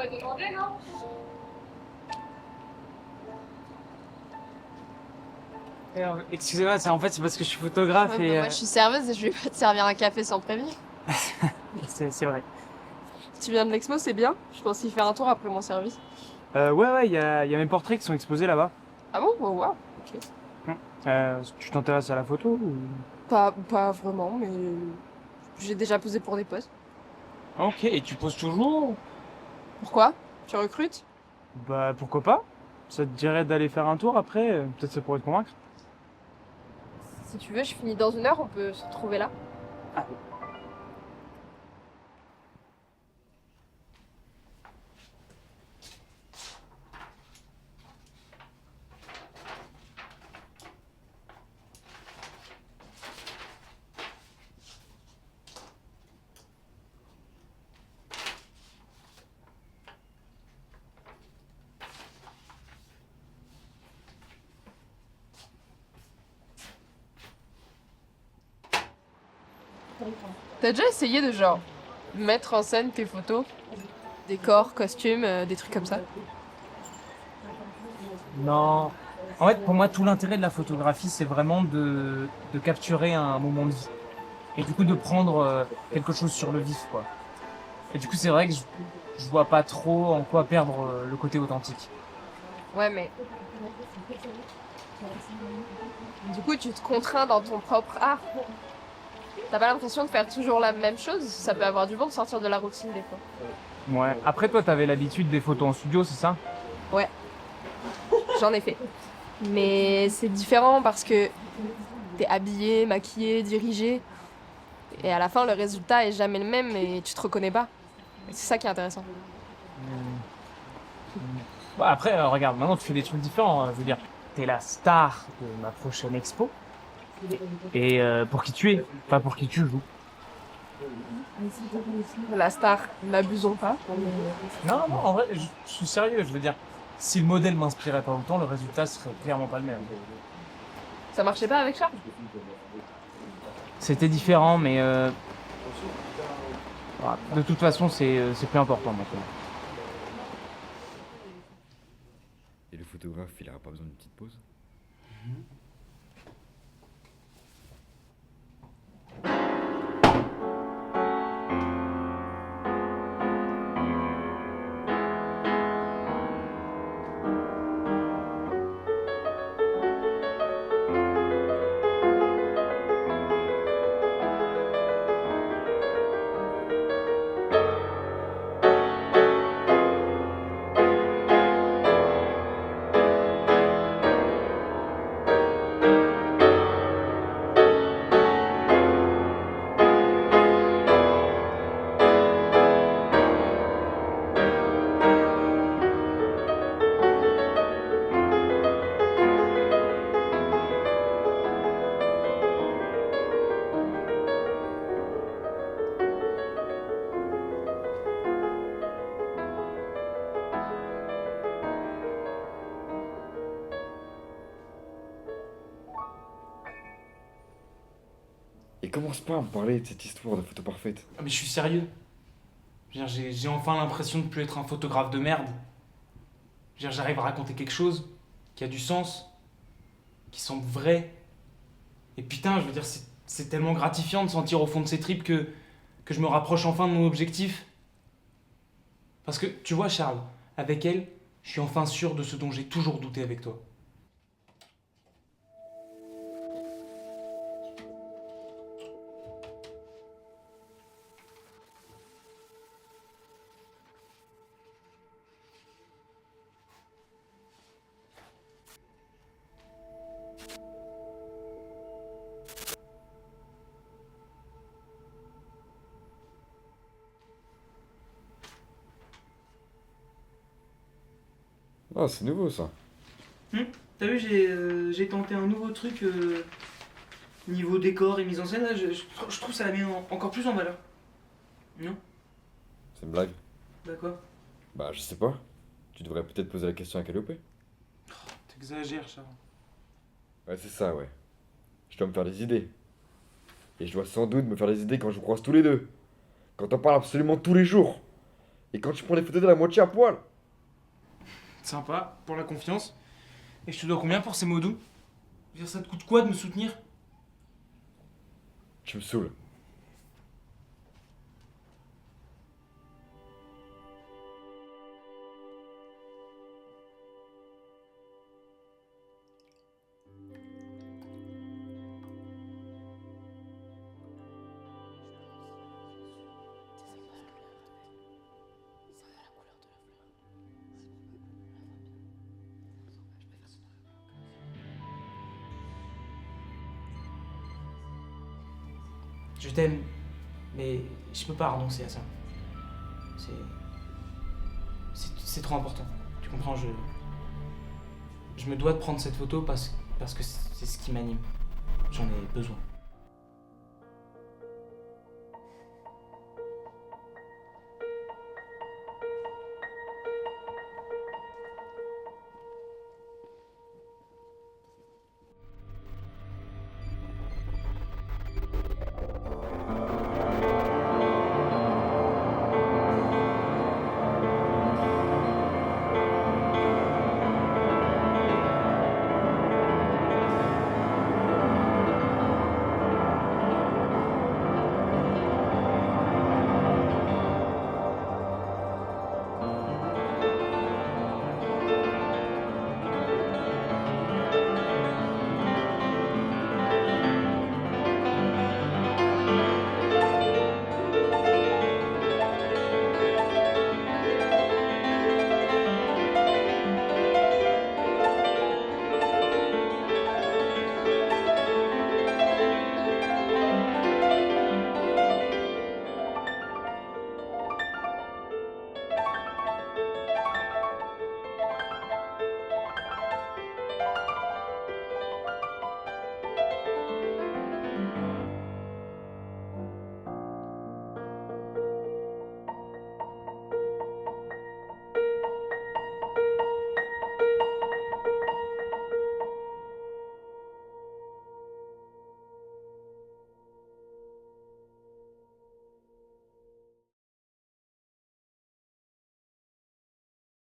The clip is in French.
t'aurais demandé, non? Excusez-moi, c'est parce que je suis photographe Ouais, bah, moi, je suis serveuse et je vais pas te servir un café sans prévenir. c'est vrai. Si tu viens de l'Expo, c'est bien. Je pense y faire un tour après mon service. Ouais, il y a mes portraits qui sont exposés là-bas. Ah bon? Oh, wow. Ok. Tu t'intéresses à la photo ou... Pas vraiment, mais j'ai déjà posé pour des postes. Ok, et tu poses toujours? Pourquoi? Tu recrutes? Bah pourquoi pas? Ça te dirait d'aller faire un tour après? Peut-être ça pourrait te convaincre. Si tu veux, je finis dans 1 heure, on peut se retrouver là. T'as déjà essayé de genre mettre en scène tes photos? Décors, costumes, des trucs comme ça? Non. En fait, pour moi, tout l'intérêt de la photographie, c'est vraiment de capturer un moment de vie. Et du coup, de prendre quelque chose sur le vif, quoi. Et du coup, c'est vrai que je vois pas trop en quoi perdre le côté authentique. Ouais, mais du coup, tu te contrains dans ton propre art. T'as pas l'impression de faire toujours la même chose? Ça peut avoir du bon de sortir de la routine des fois. Ouais. Après, toi, t'avais l'habitude des photos en studio, c'est ça? Ouais, j'en ai fait. Mais c'est différent parce que t'es habillé, maquillé, dirigé. Et à la fin, le résultat est jamais le même et tu te reconnais pas. Et c'est ça qui est intéressant. Bah, après, regarde, maintenant, tu fais des trucs différents. Je veux dire, t'es la star de ma prochaine expo. Et pour qui tu es, pas pour qui tu joues. La star, n'abusons pas. Non, non, en vrai, je suis sérieux. Je veux dire, si le modèle m'inspirait pas autant, le résultat serait clairement pas le même. Ça marchait pas avec Charles? C'était différent, mais voilà. De toute façon, c'est plus important maintenant. Et le photographe, il aura pas besoin d'une petite pause? Et commence pas à me parler de cette histoire de photo parfaite. Ah, mais je suis sérieux. Je veux dire, j'ai enfin l'impression de plus être un photographe de merde. Je veux dire, j'arrive à raconter quelque chose qui a du sens, qui semble vrai. Et putain, je veux dire, c'est tellement gratifiant de sentir au fond de ses tripes que je me rapproche enfin de mon objectif. Parce que, tu vois, Charles, avec elle, je suis enfin sûr de ce dont j'ai toujours douté avec toi. Ah, c'est nouveau ça. T'as vu, j'ai tenté un nouveau truc niveau décor et mise en scène. Là, je trouve ça la met encore plus en valeur. Non? C'est une blague. D'accord. Bah, je sais pas. Tu devrais peut-être poser la question à Calliope. T'exagères, Charles. Ouais, c'est ça, ouais. Je dois me faire des idées. Et je dois sans doute me faire des idées quand je vous croise tous les deux. Quand on parle absolument tous les jours. Et quand tu prends des photos de la moitié à poil. Sympa, pour la confiance. Et je te dois combien pour ces mots doux? Je veux dire, ça te coûte quoi de me soutenir? Tu me saoules. Je t'aime, mais je peux pas renoncer à ça. C'est trop important. Tu comprends, je me dois de prendre cette photo parce que c'est ce qui m'anime. J'en ai besoin.